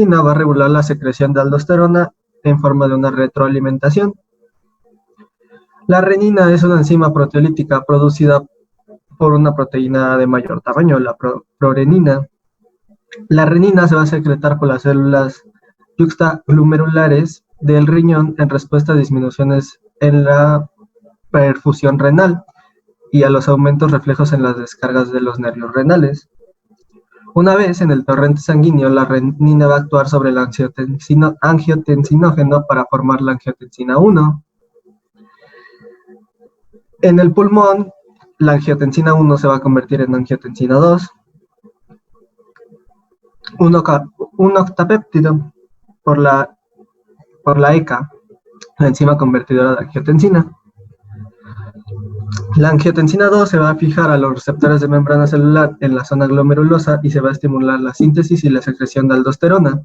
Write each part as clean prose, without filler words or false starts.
va a regular la secreción de aldosterona en forma de una retroalimentación. La renina es una enzima proteolítica producida por una proteína de mayor tamaño, la prorenina. La renina se va a secretar por las células yuxtaglomerulares del riñón en respuesta a disminuciones en la perfusión renal y a los aumentos reflejos en las descargas de los nervios renales. Una vez en el torrente sanguíneo, la renina va a actuar sobre el angiotensinógeno para formar la angiotensina 1. En el pulmón, la angiotensina 1 se va a convertir en angiotensina 2, un octapéptido por la ECA, la enzima convertidora de angiotensina. La angiotensina 2 se va a fijar a los receptores de membrana celular en la zona glomerulosa y se va a estimular la síntesis y la secreción de aldosterona.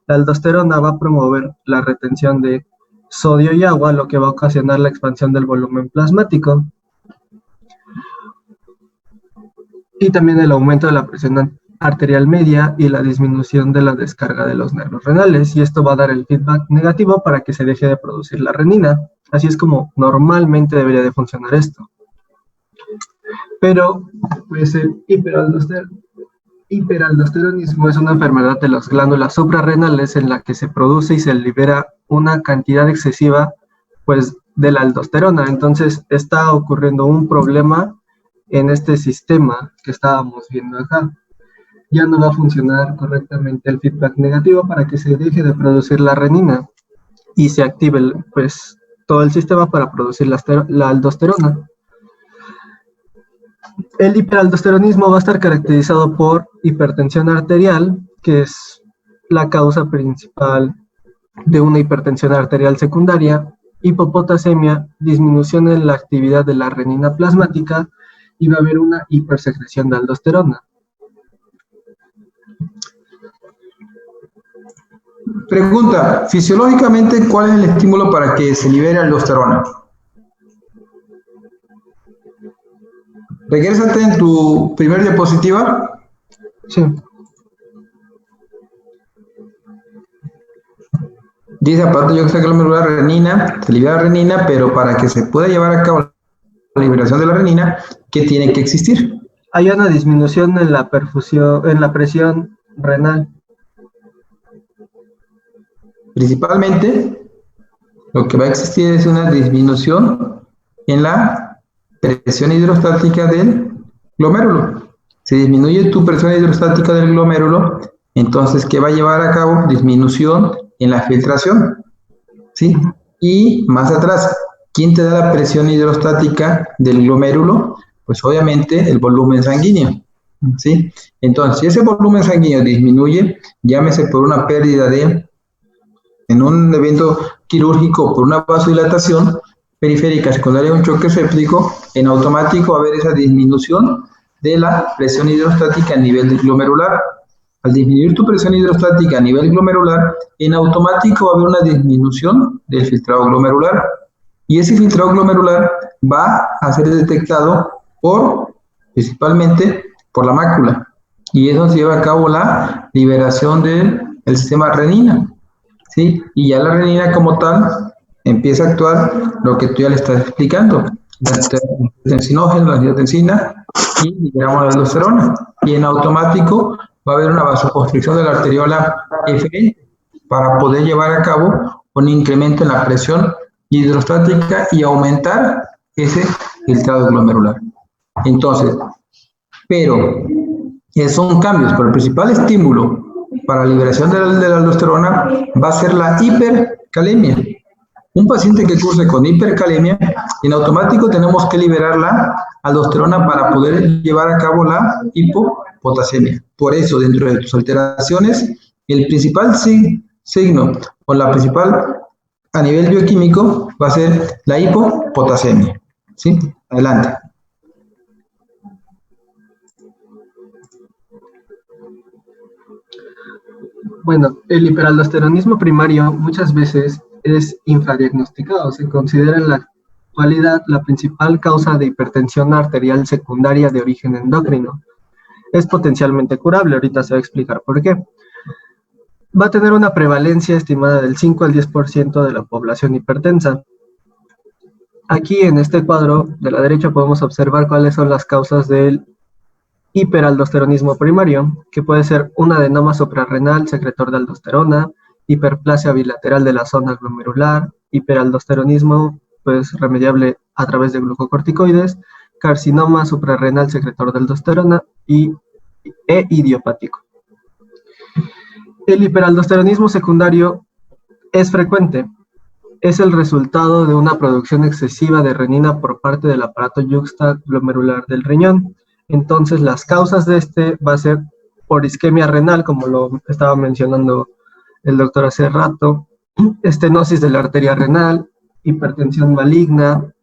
La aldosterona va a promover la retención de sodio y agua, lo que va a ocasionar la expansión del volumen plasmático y también el aumento de la presión arterial media y la disminución de la descarga de los nervios renales, y esto va a dar el feedback negativo para que se deje de producir la renina. Así es como normalmente debería de funcionar esto. Pero pues el hiperaldosteronismo es una enfermedad de las glándulas suprarrenales en la que se produce y se libera una cantidad excesiva pues de la aldosterona. Entonces está ocurriendo un problema en este sistema que estábamos viendo acá. Ya no va a funcionar correctamente el feedback negativo para que se deje de producir la renina y se active pues todo el sistema para producir la aldosterona. El hiperaldosteronismo va a estar caracterizado por hipertensión arterial, que es la causa principal de una hipertensión arterial secundaria, hipopotasemia, disminución en la actividad de la renina plasmática y va a haber una hipersecreción de aldosterona. Pregunta, fisiológicamente, ¿cuál es el estímulo para que se libere aldosterona? Regrésate en tu primer diapositiva. Sí. Dice, aparte yo que sé que la renina, se libera renina, pero para que se pueda llevar a cabo la liberación de la renina, ¿qué tiene que existir? Hay una disminución en la presión renal. Principalmente, lo que va a existir es una disminución en la presión hidrostática del glomérulo. Se disminuye tu presión hidrostática del glomérulo, entonces, ¿qué va a llevar a cabo? Disminución en la filtración, ¿sí? Y más atrás, ¿quién te da la presión hidrostática del glomérulo? Pues obviamente el volumen sanguíneo, ¿sí? Entonces, si ese volumen sanguíneo disminuye, llámese por una pérdida en un evento quirúrgico por una vasodilatación periférica secundaria a un choque séptico, en automático va a haber esa disminución de la presión hidrostática a nivel glomerular. Al disminuir tu presión hidrostática a nivel glomerular, en automático va a haber una disminución del filtrado glomerular. Y ese filtrado glomerular va a ser detectado principalmente por la mácula. Y eso se lleva a cabo la liberación del sistema renina, ¿sí? Y ya la renina como tal empieza a actuar lo que tú ya le estás explicando. La angiotensina y liberamos la aldosterona. Y en automático va a haber una vasoconstricción de la arteriola eferente para poder llevar a cabo un incremento en la presión hidrostática y aumentar ese filtrado glomerular. Entonces, pero son cambios, pero el principal estímulo para la liberación de la aldosterona va a ser la hipercalemia. Un paciente que curse con hipercalemia, en automático tenemos que liberar la aldosterona para poder llevar a cabo la hipopotasemia. Por eso, dentro de tus alteraciones, el principal signo o la principal a nivel bioquímico va a ser la hipopotasemia. ¿Sí? Adelante. Bueno, el hiperaldosteronismo primario muchas veces es infradiagnosticado. Se considera en la actualidad la principal causa de hipertensión arterial secundaria de origen endocrino. Es potencialmente curable, ahorita se va a explicar por qué. va a tener una prevalencia estimada del 5 al 10% de la población hipertensa. Aquí en este cuadro de la derecha podemos observar cuáles son las causas del hiperaldosteronismo primario, que puede ser un adenoma suprarrenal secretor de aldosterona, hiperplasia bilateral de la zona glomerular, hiperaldosteronismo pues remediable a través de glucocorticoides, carcinoma suprarrenal secretor de aldosterona e idiopático. El hiperaldosteronismo secundario es frecuente. Es el resultado de una producción excesiva de renina por parte del aparato yuxtaglomerular del riñón. Entonces, las causas de este va a ser por isquemia renal, como lo estaba mencionando el doctor hace rato, estenosis de la arteria renal, hipertensión maligna,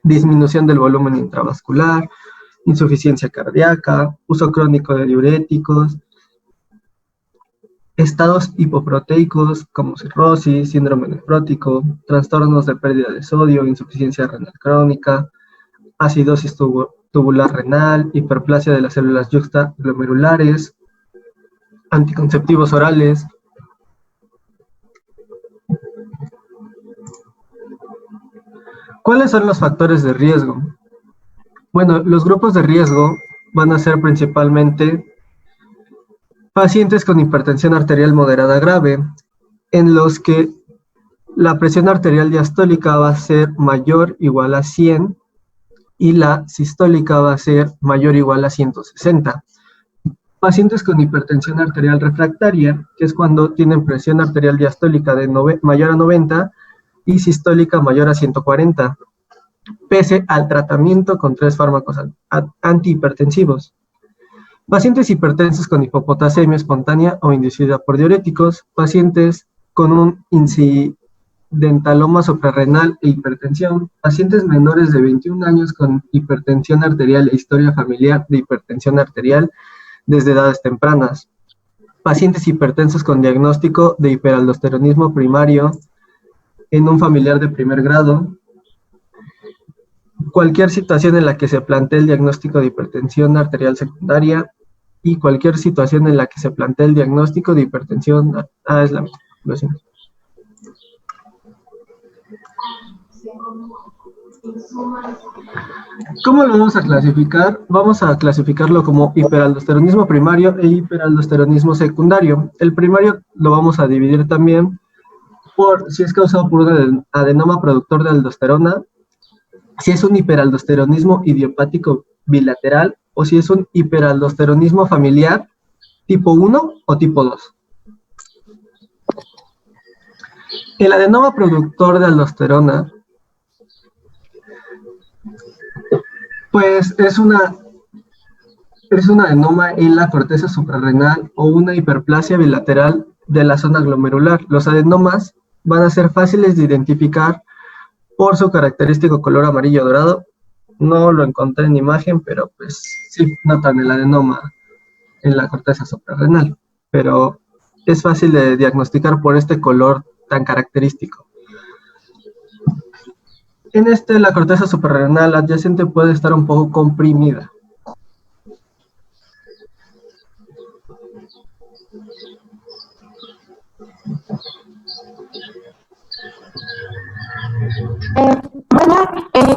disminución del volumen intravascular, insuficiencia cardíaca, uso crónico de diuréticos, estados hipoproteicos como cirrosis, síndrome nefrótico, trastornos de pérdida de sodio, insuficiencia renal crónica, acidosis tubular renal, hiperplasia de las células yuxtaglomerulares, anticonceptivos orales. ¿Cuáles son los factores de riesgo? Bueno, los grupos de riesgo van a ser principalmente pacientes con hipertensión arterial moderada grave, en los que la presión arterial diastólica va a ser mayor o igual a 100 y la sistólica va a ser mayor o igual a 160. Pacientes con hipertensión arterial refractaria, que es cuando tienen presión arterial diastólica de mayor a 90 y sistólica mayor a 140, pese al tratamiento con 3 fármacos antihipertensivos. Pacientes hipertensos con hipopotasemia espontánea o inducida por diuréticos, pacientes con un incidentaloma suprarrenal e hipertensión, pacientes menores de 21 años con hipertensión arterial e historia familiar de hipertensión arterial desde edades tempranas, pacientes hipertensos con diagnóstico de hiperaldosteronismo primario en un familiar de primer grado, cualquier situación en la que se plantee el diagnóstico de hipertensión arterial secundaria y cualquier situación en la que se plantee el diagnóstico de hipertensión. Es la misma. Lo siento. ¿Cómo lo vamos a clasificar? Vamos a clasificarlo como hiperaldosteronismo primario e hiperaldosteronismo secundario. El primario lo vamos a dividir también por si es causado por un adenoma productor de aldosterona, si es un hiperaldosteronismo idiopático bilateral o si es un hiperaldosteronismo familiar tipo 1 o tipo 2. El adenoma productor de aldosterona pues es un adenoma en la corteza suprarrenal o una hiperplasia bilateral de la zona glomerular. Los adenomas van a ser fáciles de identificar por su característico color amarillo dorado. No lo encontré en imagen, pero pues sí notan el adenoma en la corteza suprarrenal, pero es fácil de diagnosticar por este color tan característico. En la corteza suprarrenal adyacente puede estar un poco comprimida.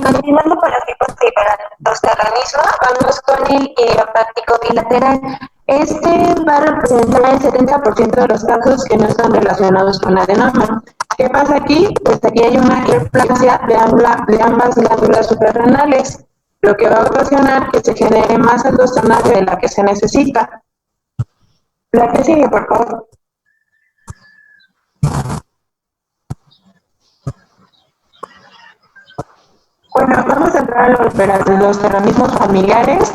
Continuando con los tipos de hiperaldosteronismo, vamos con el idiopático bilateral. Este va a representar el 70% de los casos que no están relacionados con adenoma. ¿Qué pasa aquí? Pues aquí hay una hiperplasia de ambas glándulas suprarrenales, lo que va a ocasionar que se genere más aldosterona de la que se necesita. La que sigue, por favor. Bueno, vamos a entrar a los hiperaldosteronismos familiares.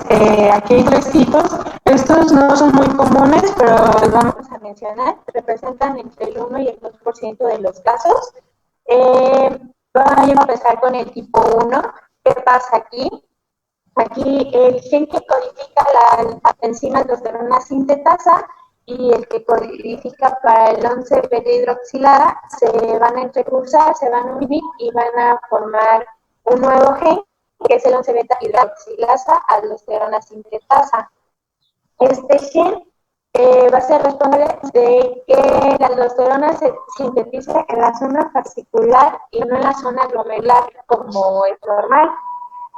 Aquí hay 3 tipos. Estos no son muy comunes, pero los vamos a mencionar. Representan entre el 1 y el 2% de los casos. Vamos a empezar con el tipo 1. ¿Qué pasa aquí? Aquí el gen que codifica la enzima aldosterona sintetasa y el que codifica para el 11-beta-hidroxilada se van a entrecursar, se van a unir y van a formar un nuevo gen, que es el 11-beta-hidroxilasa aldosterona sintetasa. Este gen va a ser responsable de que la aldosterona se sintetice en la zona fascicular y no en la zona glomerular, como es normal.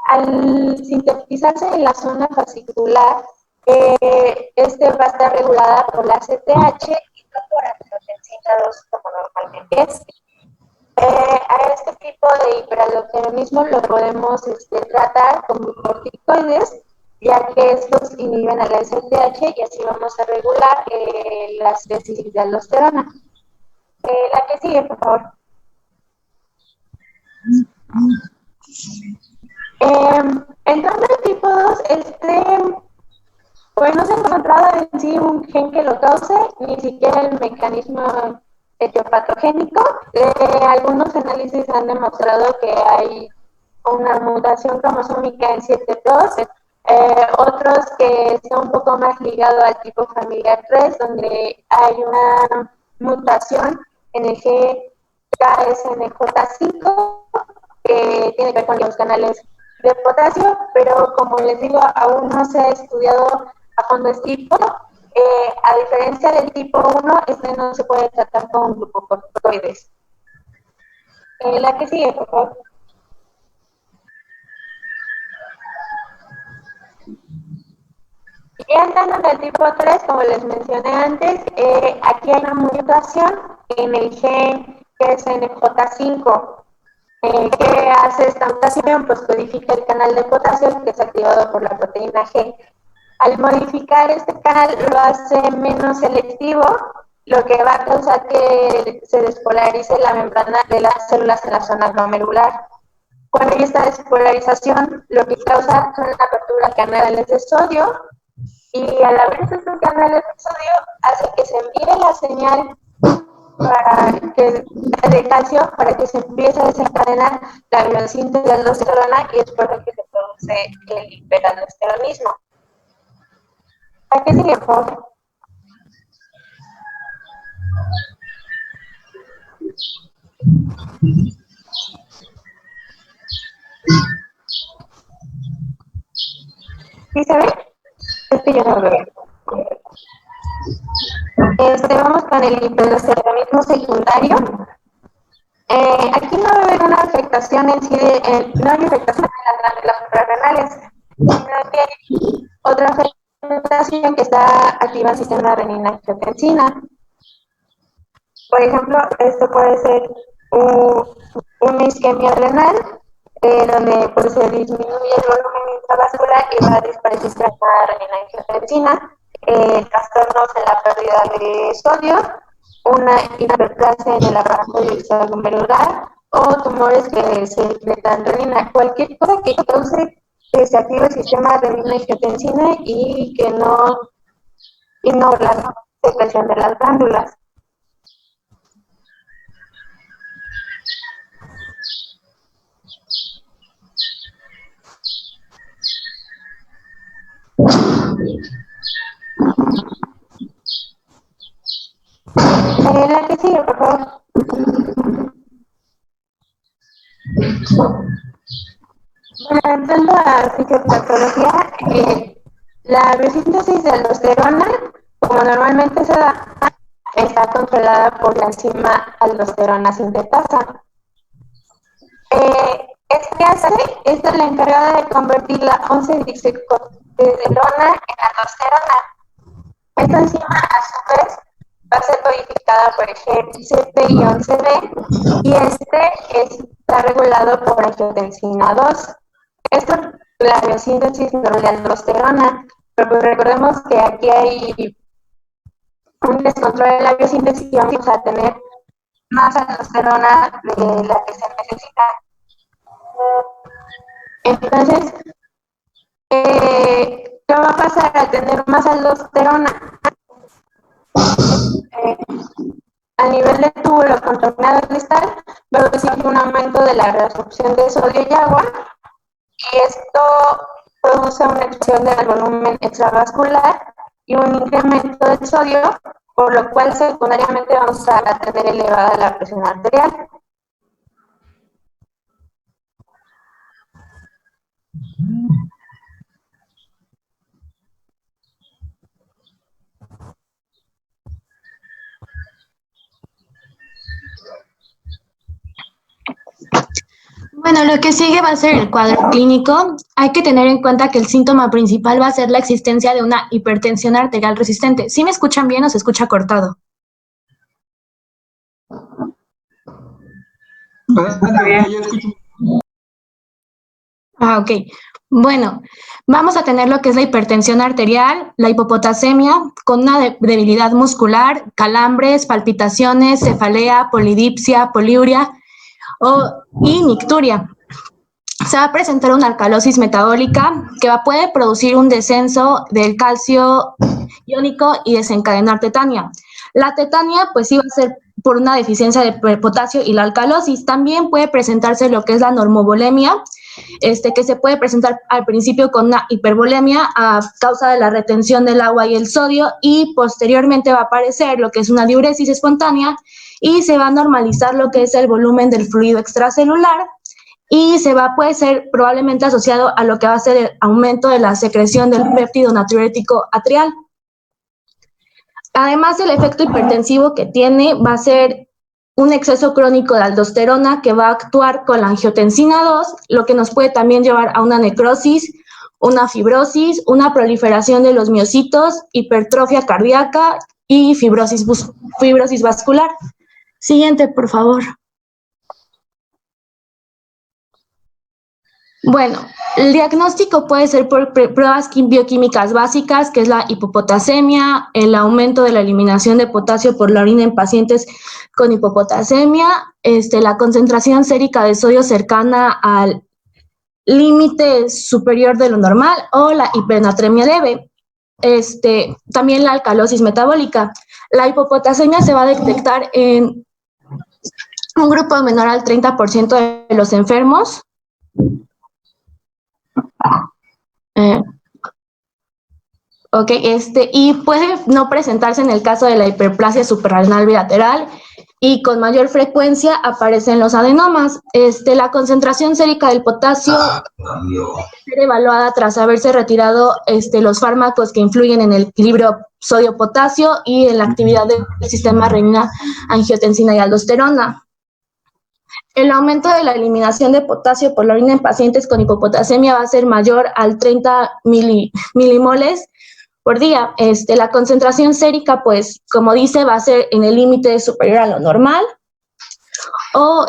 Al sintetizarse en la zona fascicular, este va a estar regulada por la CTH y no por angiotensina 2 como normalmente es. A este tipo de hiperaldosteronismo lo podemos tratar con glucocorticoides, ya que estos inhiben a la STH y así vamos a regular la síntesis de aldosterona. La que sigue, por favor. Entrando al tipo 2, pues no se ha encontrado en sí un gen que lo cause, ni siquiera el mecanismo etiopatogénico. Algunos análisis han demostrado que hay una mutación cromosómica en 7.2, otros que está un poco más ligado al tipo familiar 3, donde hay una mutación en el gen KSNJ5, que tiene que ver con los canales de potasio, pero como les digo, aún no se ha estudiado a fondo este tipo. A diferencia del tipo 1, este no se puede tratar con glucocorticoides. La que sigue, por favor. Y entrando en el tipo 3, como les mencioné antes, aquí hay una mutación en el gen KSNJ5. ¿Qué hace esta mutación? Pues codifica el canal de potasio que es activado por la proteína G. Al modificar este canal lo hace menos selectivo, lo que va a causar que se despolarice la membrana de las células en la zona glomerular. Cuando hay esta despolarización, lo que causa son la apertura de canales de sodio, y al abrirse estos canales de sodio hace que se envíe la señal de calcio para que se empiece a desencadenar la biosíntesis de aldosterona, y es por lo que se produce el hiperaldosteronismo. ¿A qué sigue, por favor? ¿Sí se ve? Es que yo no lo veo. Vamos con el hiperaldosteronismo secundario. Aquí no va a haber una afectación en sí, no hay afectación en las glándulas suprarrenales, sino que hay otra afectación que está activa en el sistema renina-angiotensina. Por ejemplo, esto puede ser una isquemia renal, donde pues, se disminuye el volumen intravascular y va a disparar la renina-angiotensina, trastornos en la pérdida de sodio, una hiperplasia en el aparato extraglomerular o tumores que secretan renina. Cualquier cosa que cause que se active el sistema renina-angiotensina y que no la secreción de las glándulas. La que sigue, por favor. Bueno, entrando a fisiopatología, la biosíntesis de aldosterona, como normalmente se da, está controlada por la enzima aldosterona sintetasa. ¿Qué hace? Esta es la encargada de convertir la 11-disoxicotesterona en aldosterona. Esta enzima, a su vez, va a ser codificada por el GCPI11B y está regulado por angiotensina 2. Esto es la biosíntesis de aldosterona, pero pues recordemos que aquí hay un descontrol de la biosíntesis y vamos a tener más aldosterona de la que se necesita. Entonces, ¿qué va a pasar al tener más aldosterona? A nivel de túbulo contornado cristal, va a producir un aumento de la reabsorción de sodio y agua, y esto produce una expansión del volumen extravascular y un incremento del sodio, por lo cual secundariamente vamos a tener elevada la presión arterial. Bueno, lo que sigue va a ser el cuadro clínico. Hay que tener en cuenta que el síntoma principal va a ser la existencia de una hipertensión arterial resistente. ¿Sí me escuchan bien o se escucha cortado? Yo escucho. Ah, ok. Bueno, vamos a tener lo que es la hipertensión arterial, la hipopotasemia, con una debilidad muscular, calambres, palpitaciones, cefalea, polidipsia, poliuria y nicturia. Se va a presentar una alcalosis metabólica que puede producir un descenso del calcio iónico y desencadenar tetania. La tetania, pues sí va a ser por una deficiencia de potasio y la alcalosis. También puede presentarse lo que es la normovolemia, que se puede presentar al principio con una hipervolemia a causa de la retención del agua y el sodio, y posteriormente va a aparecer lo que es una diuresis espontánea y se va a normalizar lo que es el volumen del fluido extracelular, y puede ser probablemente asociado a lo que va a ser el aumento de la secreción del péptido natriurético atrial. Además, el efecto hipertensivo que tiene va a ser un exceso crónico de aldosterona que va a actuar con la angiotensina 2, lo que nos puede también llevar a una necrosis, una fibrosis, una proliferación de los miocitos, hipertrofia cardíaca y fibrosis vascular. Siguiente, por favor. Bueno, el diagnóstico puede ser por pruebas bioquímicas básicas, que es la hipopotasemia, el aumento de la eliminación de potasio por la orina en pacientes con hipopotasemia, la concentración sérica de sodio cercana al límite superior de lo normal o la hipernatremia leve. También la alcalosis metabólica. La hipopotasemia se va a detectar en un grupo menor al 30% de los enfermos. Y puede no presentarse en el caso de la hiperplasia suprarrenal bilateral, y con mayor frecuencia aparecen los adenomas. La concentración sérica del potasio debe ser evaluada tras haberse retirado los fármacos que influyen en el equilibrio sodio-potasio y en la actividad del sistema renina, angiotensina y aldosterona. El aumento de la eliminación de potasio por la orina en pacientes con hipopotasemia va a ser mayor al 30 milimoles por día. La concentración sérica, pues, como dice, va a ser en el límite superior a lo normal o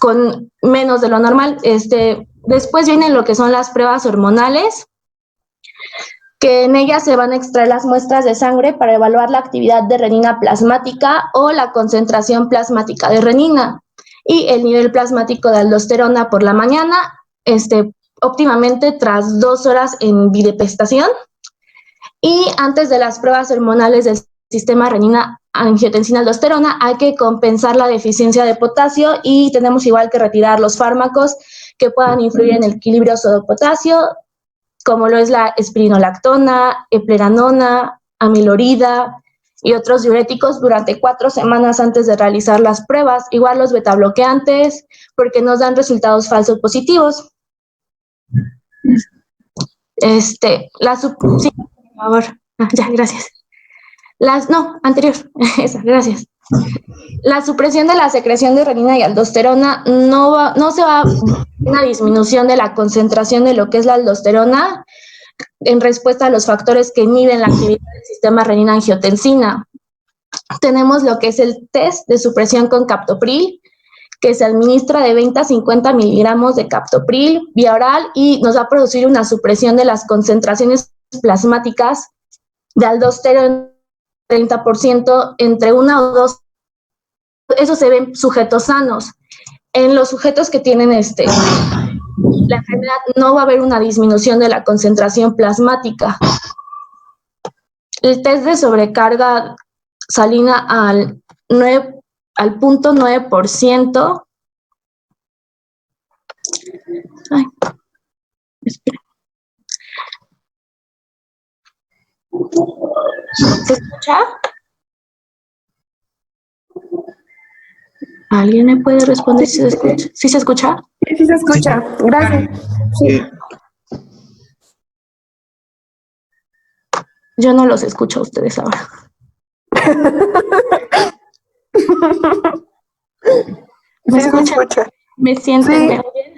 con menos de lo normal. Después vienen lo que son las pruebas hormonales, que en ellas se van a extraer las muestras de sangre para evaluar la actividad de renina plasmática o la concentración plasmática de renina y el nivel plasmático de aldosterona por la mañana, óptimamente tras 2 horas en bidepestación. Y antes de las pruebas hormonales del sistema renina, angiotensina, aldosterona, hay que compensar la deficiencia de potasio y tenemos igual que retirar los fármacos que puedan influir en el equilibrio sodio-potasio, como lo es la espironolactona, eplerenona, amilorida y otros diuréticos durante 4 semanas antes de realizar las pruebas. Igual los betabloqueantes, porque nos dan resultados falsos positivos. Sí, por favor. Ya, gracias. Anterior. Esa, gracias. La supresión de la secreción de renina y aldosterona no se va a una disminución de la concentración de lo que es la aldosterona en respuesta a los factores que inhiben la actividad del sistema renina-angiotensina. Tenemos lo que es el test de supresión con captopril, que se administra de 20 a 50 miligramos de captopril vía oral y nos va a producir una supresión de las concentraciones plasmáticas de aldosterona 30% entre 1 o 2. Eso se ve en sujetos sanos. En los sujetos que tienen la enfermedad no va a haber una disminución de la concentración plasmática. El test de sobrecarga salina al 0.9%. Ay, espera. ¿Se escucha? ¿Alguien me puede responder si se escucha? ¿Sí se escucha? Sí, sí se escucha. Gracias. Sí. Yo no los escucho a ustedes ahora. ¿Me escuchan? ¿Me sienten? Sí. ¿Me oyen?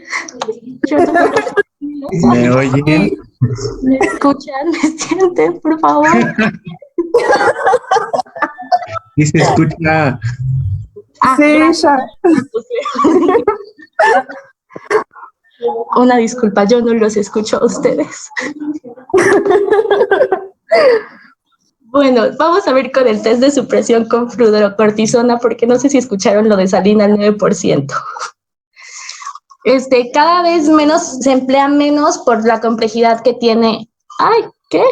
¿Me oyen? ¿Me escuchan? ¿Me sienten, por favor? ¿Y se escucha? Sí, Gracias. Una disculpa, yo no los escucho a ustedes. Bueno, vamos a ver con el test de supresión con fludrocortisona, porque no sé si escucharon lo de salina al 9%. Cada vez menos, se emplea menos por la complejidad que tiene. ¡Ay! ¿Qué?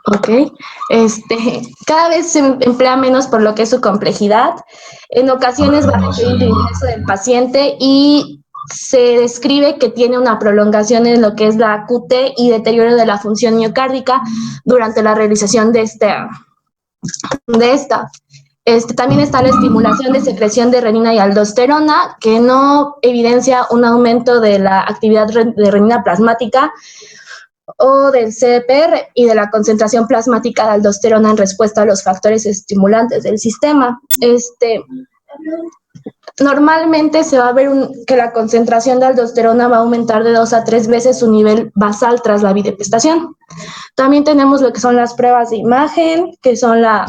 Ok. Cada vez se emplea menos por lo que es su complejidad. En ocasiones va a requerir el ingreso del paciente y se describe que tiene una prolongación en lo que es la QT y deterioro de la función miocárdica durante la realización de esta. También está la estimulación de secreción de renina y aldosterona, que no evidencia un aumento de la actividad de renina plasmática o del CPR y de la concentración plasmática de aldosterona en respuesta a los factores estimulantes del sistema. Normalmente se va a ver que la concentración de aldosterona va a aumentar de 2 a 3 veces su nivel basal tras la bidepestación. También tenemos lo que son las pruebas de imagen, que son la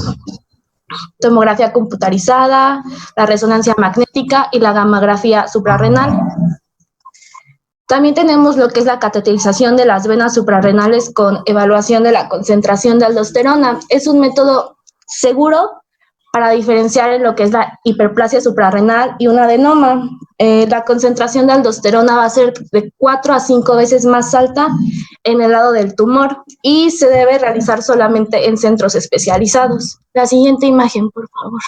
tomografía computarizada, la resonancia magnética y la gammagrafía suprarrenal. También tenemos lo que es la cateterización de las venas suprarrenales con evaluación de la concentración de aldosterona. Es un método seguro para diferenciar en lo que es la hiperplasia suprarrenal y un adenoma. La concentración de aldosterona va a ser de 4 a 5 veces más alta en el lado del tumor y se debe realizar solamente en centros especializados. La siguiente imagen, por favor.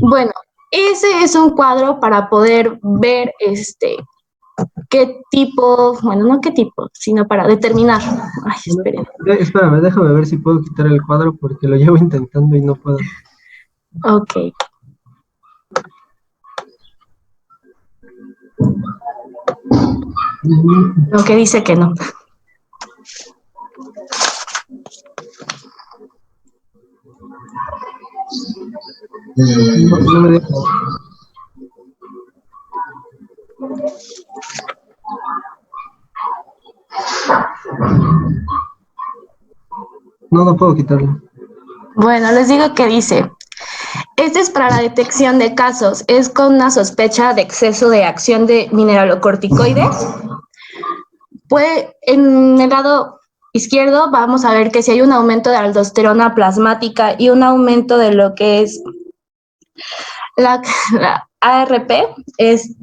Bueno, ese es un cuadro para poder ver qué tipo, bueno, no qué tipo, sino para determinar. Ay, esperen. Espérame, déjame ver si puedo quitar el cuadro porque lo llevo intentando y no puedo. Ok. Lo que dice que no. No me deja. No puedo quitarlo. Bueno, les digo que dice. Este es para la detección de casos. Es con una sospecha de exceso de acción de mineralocorticoides. En el lado izquierdo vamos a ver que si hay un aumento de aldosterona plasmática y un aumento de lo que es la ARP, es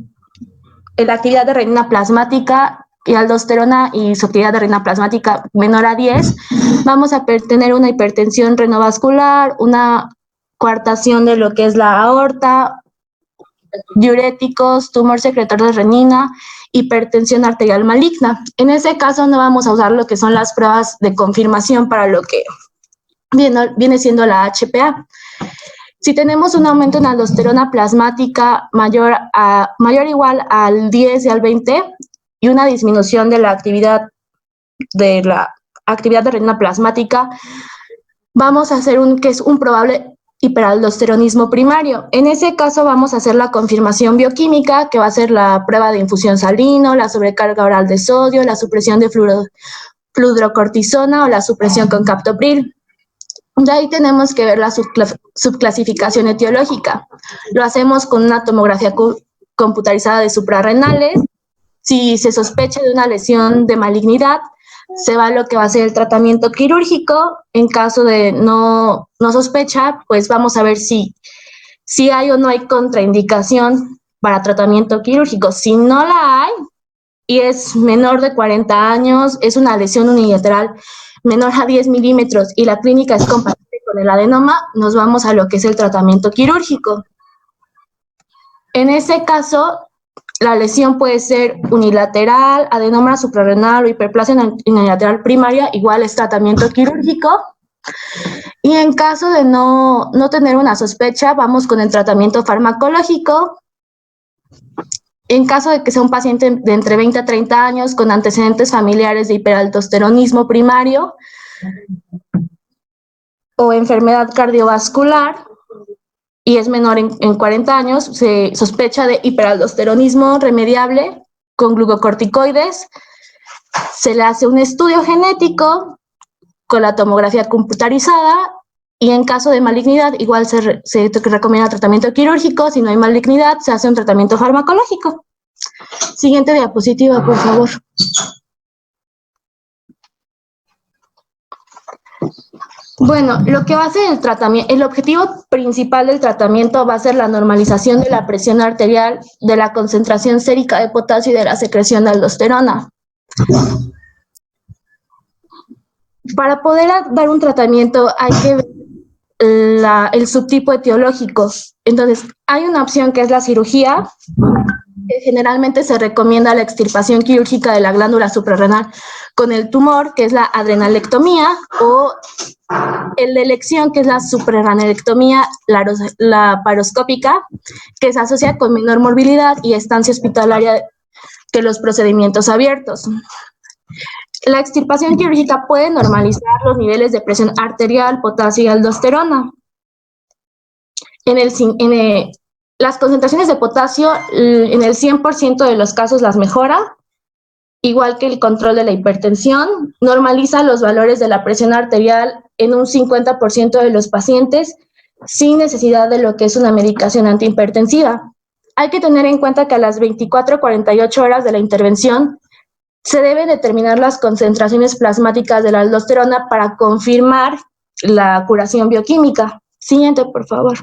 la actividad de renina plasmática y aldosterona y su actividad de renina plasmática menor a 10, vamos a tener una hipertensión renovascular, una coartación de lo que es la aorta, diuréticos, tumor secretor de renina, hipertensión arterial maligna. En ese caso no vamos a usar lo que son las pruebas de confirmación para lo que viene siendo la HPA. Si tenemos un aumento en aldosterona plasmática mayor o igual al 10 y al 20 y una disminución de la actividad de renina plasmática, vamos a hacer que es un probable hiperaldosteronismo primario. En ese caso vamos a hacer la confirmación bioquímica, que va a ser la prueba de infusión salino, la sobrecarga oral de sodio, la supresión de fludrocortisona o la supresión con captopril. De ahí tenemos que ver la subclasificación etiológica. Lo hacemos con una tomografía computarizada de suprarrenales. Si se sospecha de una lesión de malignidad, se va a lo que va a ser el tratamiento quirúrgico. En caso de no sospecha, pues vamos a ver si hay o no hay contraindicación para tratamiento quirúrgico. Si no la hay y es menor de 40 años, es una lesión unilateral menor a 10 milímetros y la clínica es compatible con el adenoma, nos vamos a lo que es el tratamiento quirúrgico. En ese caso, la lesión puede ser unilateral, adenoma suprarrenal o hiperplasia unilateral primaria, igual es tratamiento quirúrgico. Y en caso de no tener una sospecha, vamos con el tratamiento farmacológico. En caso de que sea un paciente de entre 20 a 30 años con antecedentes familiares de hiperaldosteronismo primario o enfermedad cardiovascular, y es menor en 40 años, se sospecha de hiperaldosteronismo remediable con glucocorticoides. Se le hace un estudio genético con la tomografía computarizada y en caso de malignidad igual se recomienda tratamiento quirúrgico. Si no hay malignidad, se hace un tratamiento farmacológico. Siguiente diapositiva, por favor. Bueno, lo que va a ser el tratamiento, el objetivo principal del tratamiento va a ser la normalización de la presión arterial, de la concentración sérica de potasio y de la secreción de aldosterona. Para poder dar un tratamiento hay que ver el subtipo etiológico. Entonces, hay una opción que es la cirugía, que generalmente se recomienda la extirpación quirúrgica de la glándula suprarrenal con el tumor, que es la adrenalectomía, o el de elección, que es la suprarrenalectomía laparoscópica, que se asocia con menor morbilidad y estancia hospitalaria que los procedimientos abiertos. La extirpación quirúrgica puede normalizar los niveles de presión arterial, potasio y aldosterona. Las concentraciones de potasio, en el 100% de los casos las mejora, igual que el control de la hipertensión. Normaliza los valores de la presión arterial en un 50% de los pacientes, sin necesidad de lo que es una medicación antihipertensiva. Hay que tener en cuenta que a las 24 a 48 horas de la intervención se deben determinar las concentraciones plasmáticas de la aldosterona para confirmar la curación bioquímica. Siguiente, por favor.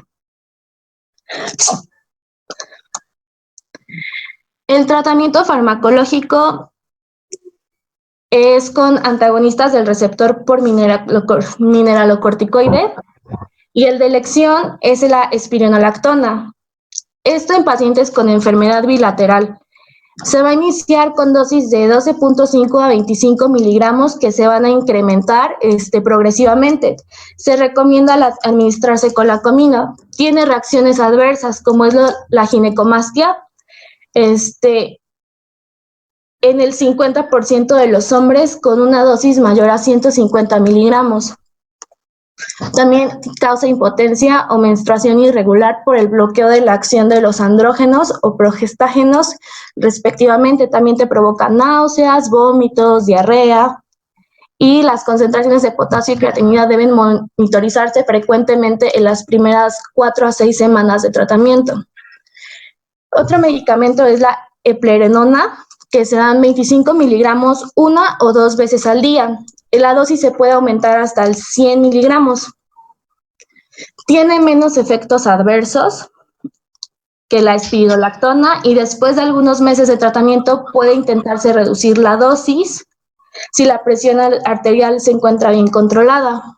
El tratamiento farmacológico es con antagonistas del receptor por mineralocorticoide y el de elección es la espironolactona. Esto en pacientes con enfermedad bilateral. Se va a iniciar con dosis de 12.5 a 25 miligramos que se van a incrementar progresivamente. Se recomienda administrarse con la comida. Tiene reacciones adversas como es la ginecomastia. En el 50% de los hombres con una dosis mayor a 150 miligramos. También causa impotencia o menstruación irregular por el bloqueo de la acción de los andrógenos o progestágenos, respectivamente. También te provoca náuseas, vómitos, diarrea. Y las concentraciones de potasio y creatinina deben monitorizarse frecuentemente en las primeras 4 a 6 semanas de tratamiento. Otro medicamento es la eplerenona, que se dan 25 miligramos 1 o 2 veces al día. La dosis se puede aumentar hasta el 100 miligramos. Tiene menos efectos adversos que la espironolactona y después de algunos meses de tratamiento puede intentarse reducir la dosis si la presión arterial se encuentra bien controlada.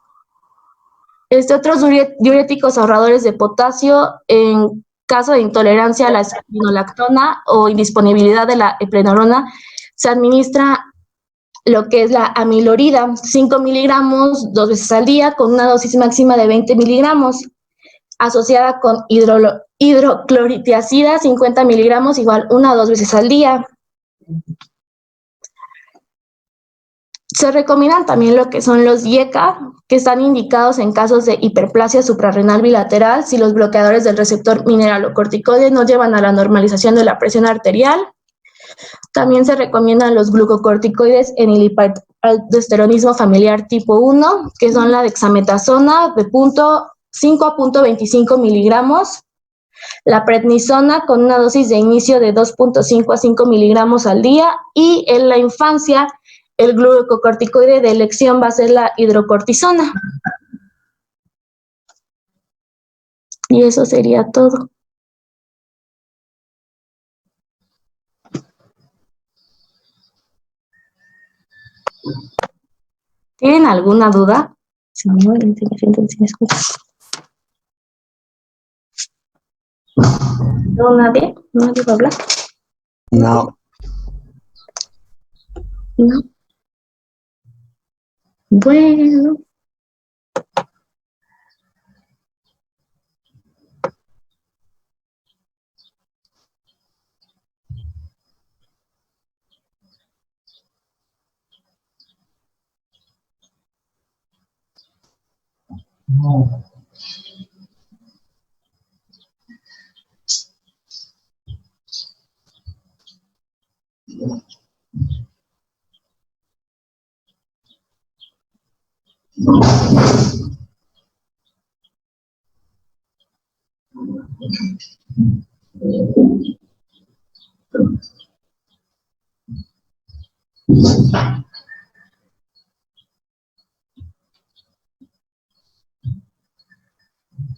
Otros diuréticos ahorradores de potasio en caso de intolerancia a la espironolactona o indisponibilidad de la eplerenona, se administra lo que es la amilorida, 5 miligramos 2 veces al día con una dosis máxima de 20 miligramos, asociada con hidrocloritiazida, 50 miligramos, igual 1 o 2 veces al día. Se recomiendan también lo que son los IECA, que están indicados en casos de hiperplasia suprarrenal bilateral si los bloqueadores del receptor mineralocorticoide no llevan a la normalización de la presión arterial. También se recomiendan los glucocorticoides en el hiperaldosteronismo familiar tipo 1, que son la dexametasona de 0.5 a 0.25 miligramos, la prednisona con una dosis de inicio de 2.5 a 5 miligramos al día, y en la infancia el glucocorticoide de elección va a ser la hidrocortisona. Y eso sería todo. ¿Tienen alguna duda? ¿No, nadie? ¿Nadie va a hablar? No. No. Bueno.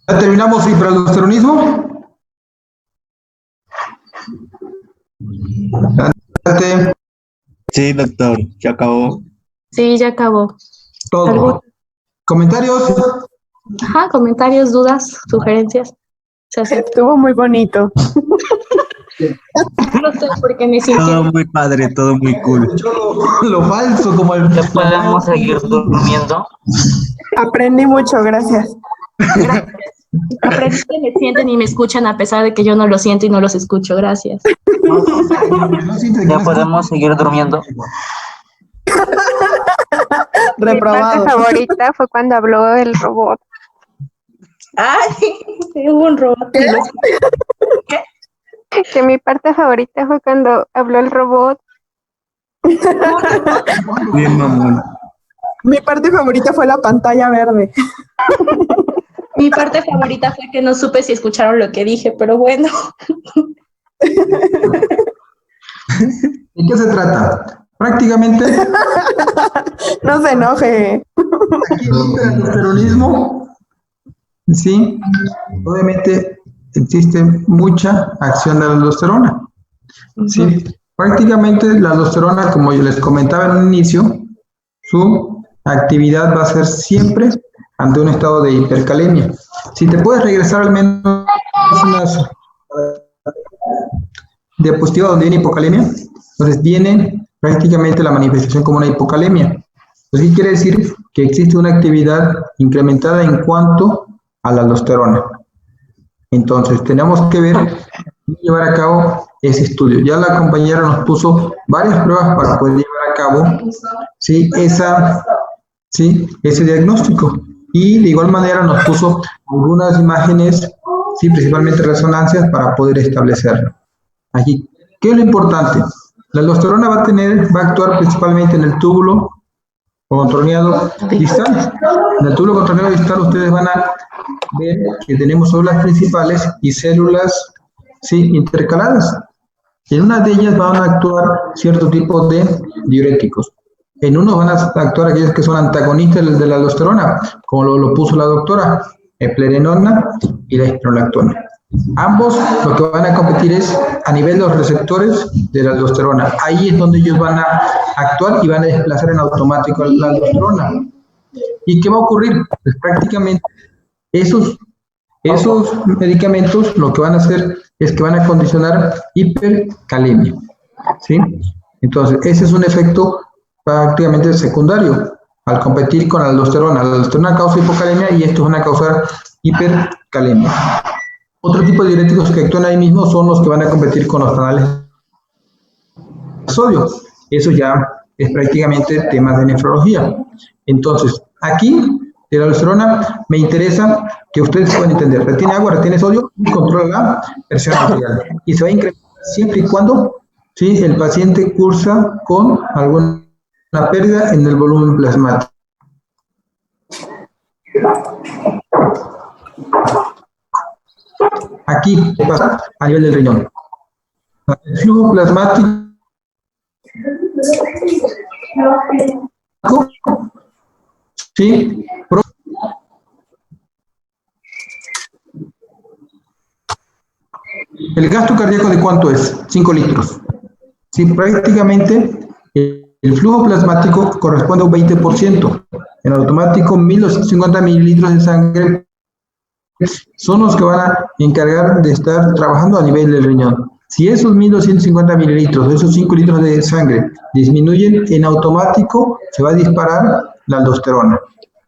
¿Ya terminamos hiperaldosteronismo? Adelante. Sí, doctor, ya acabó. Sí, ya acabó. Todo. ¿Comentarios? Ajá, comentarios, dudas, sugerencias. Se hace. Estuvo muy bonito. No sé por qué me Todo siento. muy padre, todo muy cool. Lo falso, como el... ¿Ya podemos seguir durmiendo? Aprendí mucho, gracias. Aprendí que me sienten y me escuchan a pesar de que yo no lo siento y no los escucho. Gracias. ¿Ya podemos seguir durmiendo? Reprobado. Mi parte favorita fue cuando habló el robot. Ay, hubo un robot. Que mi parte favorita fue cuando habló el robot. Bien, mamón. Mi parte favorita fue la pantalla verde. Mi parte favorita fue que no supe si escucharon lo que dije, pero bueno. ¿De qué se trata? Prácticamente, No se enoje. aquí el hiperaldosteronismo, sí, obviamente existe mucha acción de la aldosterona. Sí, prácticamente la aldosterona, como yo les comentaba en un inicio, su actividad va a ser siempre ante un estado de hipercalemia. Si te puedes regresar al menos unas diapositivas donde viene hipocalemia, entonces viene prácticamente la manifestación como una hipocalemia. Entonces, ¿qué quiere decir? Que existe una actividad incrementada en cuanto a la aldosterona. Entonces, tenemos que ver y llevar a cabo ese estudio. Ya la compañera nos puso varias pruebas para poder llevar a cabo, ¿sí? Ese diagnóstico. Y de igual manera nos puso algunas imágenes, ¿sí? Principalmente resonancias para poder establecerlo. Aquí, ¿qué es lo importante? La aldosterona va a actuar principalmente en el túbulo contorneado distal. En el túbulo contorneado distal ustedes van a ver que tenemos células principales y células, ¿sí? Intercaladas. En una de ellas van a actuar cierto tipo de diuréticos. En uno van a actuar aquellos que son antagonistas de la aldosterona, como lo puso la doctora, eplerenona y la espronolactona. Ambos lo que van a competir es a nivel de los receptores de la aldosterona. Ahí es donde ellos van a actuar y van a desplazar en automático la aldosterona. ¿Y qué va a ocurrir? Pues prácticamente esos medicamentos lo que van a hacer es que van a condicionar hipercalemia, ¿sí? Entonces, ese es un efecto prácticamente secundario al competir con la aldosterona. La aldosterona causa hipocalemia y estos van a causar hipercalemia. Otro tipo de diuréticos que actúan ahí mismo son los que van a competir con los canales de sodio. Eso ya es prácticamente temas de nefrología. Entonces, aquí de la aldosterona me interesa que ustedes puedan entender. Retiene agua, retiene sodio y controla la presión arterial. Y se va a incrementar siempre y cuando, ¿sí?, el paciente cursa con alguna pérdida en el volumen plasmático. Aquí pasa a nivel del riñón. El flujo plasmático, ¿sí? ¿El gasto cardíaco de cuánto es? 5 litros. Sí, prácticamente el flujo plasmático corresponde a un 20%. En automático, 1250 mililitros de sangre son los que van a encargar de estar trabajando a nivel del riñón. Si esos 1250 mililitros, esos 5 litros de sangre disminuyen, en automático se va a disparar la aldosterona.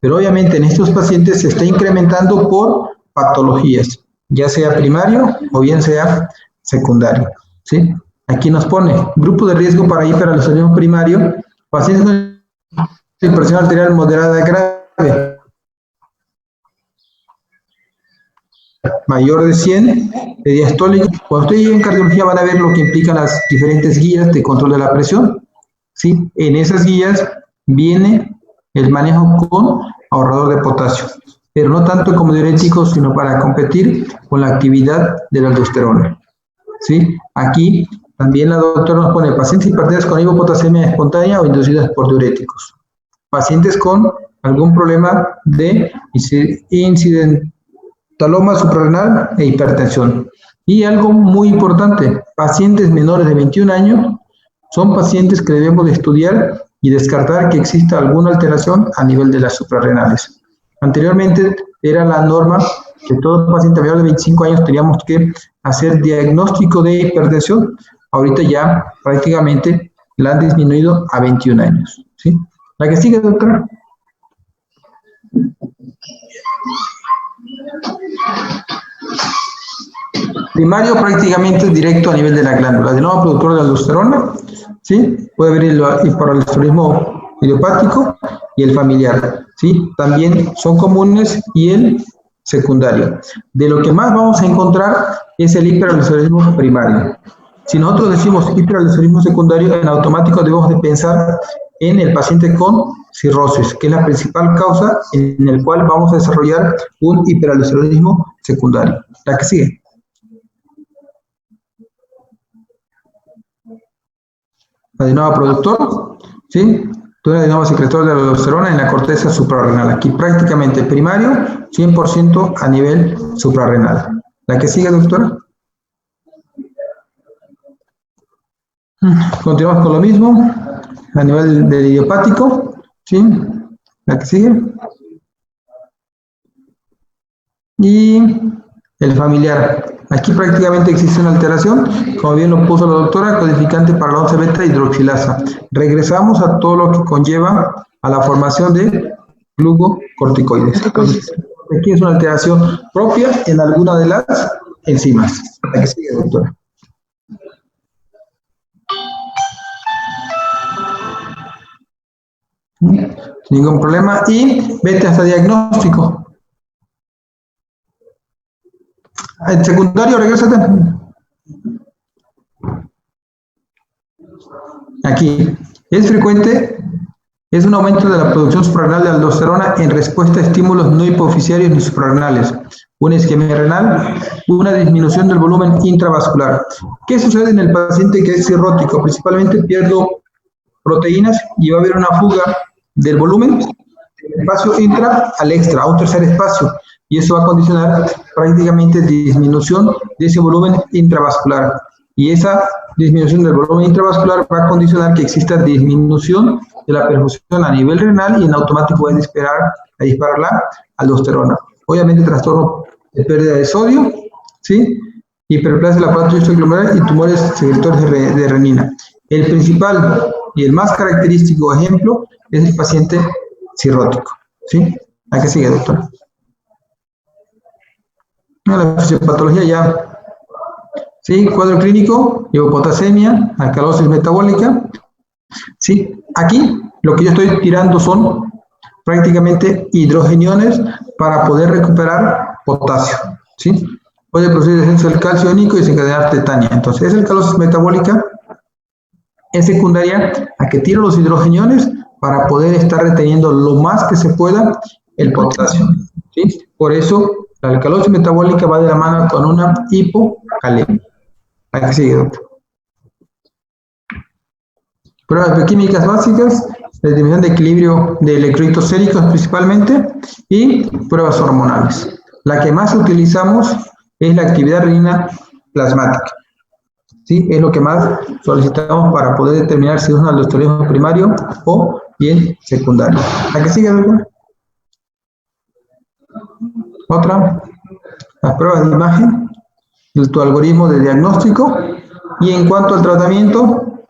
Pero obviamente en estos pacientes se está incrementando por patologías, ya sea primario o bien sea secundario, ¿sí? Aquí nos pone grupo de riesgo para hiperaldosteronismo primario, pacientes con presión arterial moderada grave, mayor de 100, de diastólico. Cuando ustedes lleguen en cardiología van a ver lo que implican las diferentes guías de control de la presión, ¿sí? En esas guías viene el manejo con ahorrador de potasio, pero no tanto como diurético, sino para competir con la actividad de la aldosterona. ¿Sí? Aquí también la doctora nos pone pacientes hipertensas con hipopotasemia espontánea o inducidas por diuréticos, pacientes con algún problema de incidentaloma suprarrenal e hipertensión. Y algo muy importante, pacientes menores de 21 años son pacientes que debemos de estudiar y descartar que exista alguna alteración a nivel de las suprarrenales. Anteriormente era la norma que todo paciente mayor de 25 años teníamos que hacer diagnóstico de hipertensión. Ahorita ya prácticamente la han disminuido a 21 años. ¿Sí? La que sigue, doctora. Primario prácticamente directo a nivel de la glándula. Adenoma productor de aldosterona, ¿sí? Puede haber el hiperaldosteronismo idiopático y el familiar, ¿sí? También son comunes y el secundario. De lo que más vamos a encontrar es el hiperaldosteronismo primario. Si nosotros decimos hiperaldosteronismo secundario, en automático debemos de pensar en el paciente con cirrosis, que es la principal causa en el cual vamos a desarrollar un hiperaldosteronismo secundario. La que sigue. Adenoma productor, ¿sí? Un adenoma secretor de la aldosterona en la corteza suprarrenal. Aquí prácticamente primario, 100% a nivel suprarrenal. La que sigue, doctora. Continuamos con lo mismo, a nivel del idiopático, ¿sí? La que sigue. Y el familiar. Aquí prácticamente existe una alteración, como bien lo puso la doctora, codificante para la 11-beta hidroxilasa. Regresamos a todo lo que conlleva a la formación de glucocorticoides. Entonces, aquí es una alteración propia en alguna de las enzimas. La que sigue, doctora. Ningún problema. Y vete hasta diagnóstico. El secundario, regrésate. Aquí. Es frecuente, es un aumento de la producción suprarrenal de aldosterona en respuesta a estímulos no hipofisiarios ni suprarrenales. Una isquemia renal, una disminución del volumen intravascular. ¿Qué sucede en el paciente que es cirrótico? Principalmente pierdo proteínas y va a haber una fuga del volumen del espacio intra al extra, a un tercer espacio. Y eso va a condicionar prácticamente disminución de ese volumen intravascular. Y esa disminución del volumen intravascular va a condicionar que exista disminución de la perfusión a nivel renal y en automático va a disparar la aldosterona. Obviamente trastorno de pérdida de sodio, ¿sí? Hiperplasia del aparato juxtaglomerular y tumores secretores de renina. El principal y el más característico ejemplo es el paciente cirrótico, ¿sí? ¿A qué sigue, doctora? La fisiopatología ya, ¿sí? Cuadro clínico, hipopotasemia, alcalosis metabólica, ¿sí? Aquí lo que yo estoy tirando son prácticamente hidrogeniones para poder recuperar potasio, ¿sí? Puede producir descenso del calcio iónico y desencadenar tetania. Entonces, esa alcalosis metabólica es secundaria a que tiro los hidrogeniones para poder estar reteniendo lo más que se pueda el potasio, ¿sí? Por eso, la alcalosis metabólica va de la mano con una hipocalemia. ¿A qué sigue, doctor? Pruebas bioquímicas básicas, determinación de equilibrio de electrolitos séricos principalmente y pruebas hormonales. La que más utilizamos es la actividad renina plasmática. ¿Sí? Es lo que más solicitamos para poder determinar si es un aldosteronismo primario o bien secundario. ¿A qué sigue, doctor? Otra, las pruebas de imagen, tu algoritmo de diagnóstico y en cuanto al tratamiento,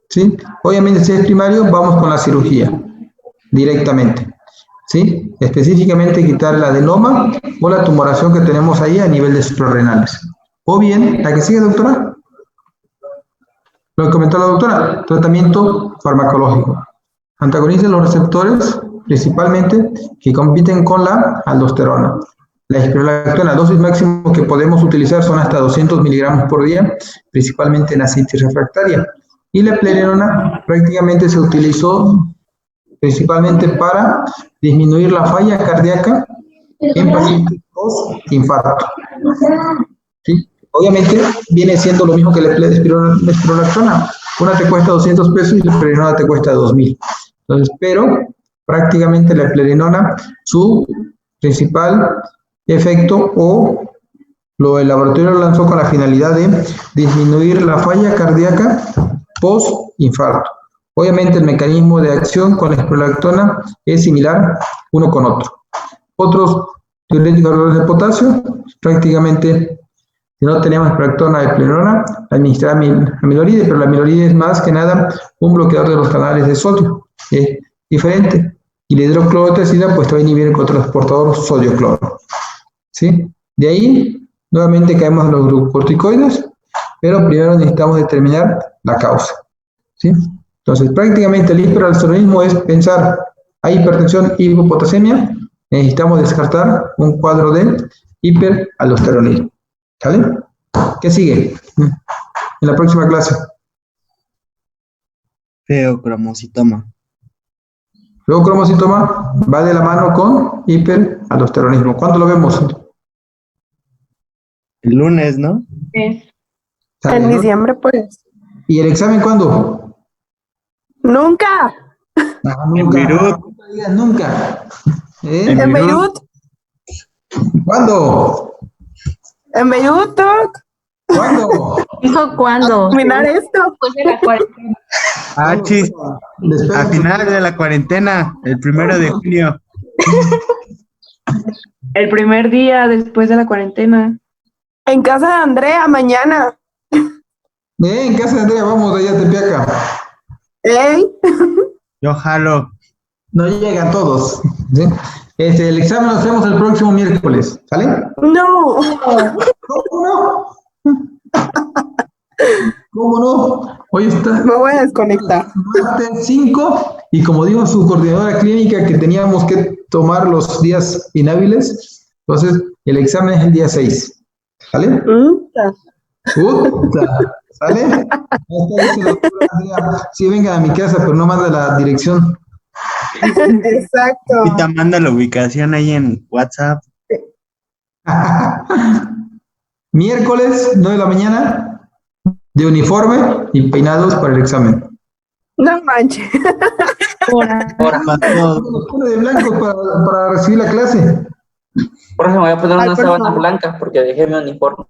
¿sí? Obviamente si es primario vamos con la cirugía directamente, ¿sí? Específicamente quitar el adenoma o la tumoración que tenemos ahí a nivel de suprarrenales. O bien, ¿la que sigue, doctora? Lo que comentó la doctora, tratamiento farmacológico. Antagoniza los receptores principalmente que compiten con la aldosterona. La espironolactona, la dosis máxima que podemos utilizar son hasta 200 miligramos por día, principalmente en ascitis refractaria. Y la plenerona prácticamente se utilizó principalmente para disminuir la falla cardíaca en pacientes post-infarto. ¿Sí? Obviamente viene siendo lo mismo que la espirolactona. Una te cuesta 200 pesos y la eplerenona te cuesta 2.000. Entonces, pero prácticamente la eplerenona, su principal efecto el laboratorio lo lanzó con la finalidad de disminuir la falla cardíaca post-infarto. Obviamente el mecanismo de acción con la espirolactona es similar uno con otro. Otros diuréticos de potasio, prácticamente, si no teníamos espirolactona de eplerenona, administrar amiloride, pero la amiloride es más que nada un bloqueador de los canales de sodio, es diferente. Y la hidroclorotiazida pues también inhibe el cotransportador sodio-cloro. ¿Sí? De ahí, nuevamente caemos en los glucocorticoides, pero primero necesitamos determinar la causa. ¿Sí? Entonces, prácticamente el hiperaldosteronismo es pensar, hay hipertensión y hipopotasemia, necesitamos descartar un cuadro de hiperaldosteronismo. ¿Vale? ¿Qué sigue? En la próxima clase. Feocromocitoma. Feocromocitoma va de la mano con hiperaldosteronismo. ¿Cuándo lo vemos? El lunes, ¿no? ¿Sale, En no? diciembre, pues. ¿Y el examen cuándo? Nunca. Nunca. Beirut. Nunca digas nunca. ¿Eh? En Beirut. ¿Cuándo? En Beirut, Doc. ¿Cuándo? Dijo cuándo. Terminar esto. Después de la cuarentena. Ah, chis. Después- A final de la cuarentena, el 1 de junio. El primer día después de la cuarentena. En casa de Andrea, mañana. En casa de Andrea, vamos allá a Tepeaca. ¿Ey? Yo jalo. No llegan todos. ¿Sí? El examen lo hacemos el próximo miércoles. ¿Sale? No. ¿Cómo no? ¿Cómo no? Hoy está Me voy a desconectar. martes 5 y como dijo su coordinadora clínica que teníamos que tomar los días inhábiles, entonces el examen es el día 6. ¿Sale? ¿Sale? Sí, vengan a mi casa, pero no manda la dirección. Exacto. Y te manda la ubicación ahí en WhatsApp. Miércoles, 9 de la mañana, de uniforme y peinados para el examen. No manches. Nos pone de blanco para recibir la clase. Por eso me voy a poner Ay, unas por sábanas favor. blancas porque dejé mi uniforme.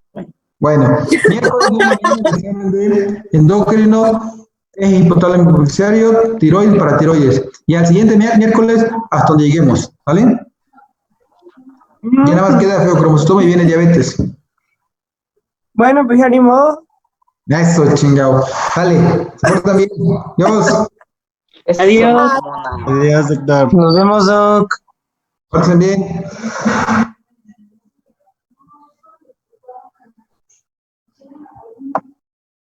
Bueno, miércoles 9 de la mañana, el examen de endocrino, es hipotálamo hipoficiario, tiroides para tiroides. Y al siguiente miércoles, hasta donde lleguemos, ¿vale? Ya nada más queda feocromocitoma y viene diabetes. Bueno, pues ya ni modo. Eso, chingado. Dale, se portan bien. Dios. Adiós. Adiós, doctor. Nos vemos, Doc. Pórtense bien.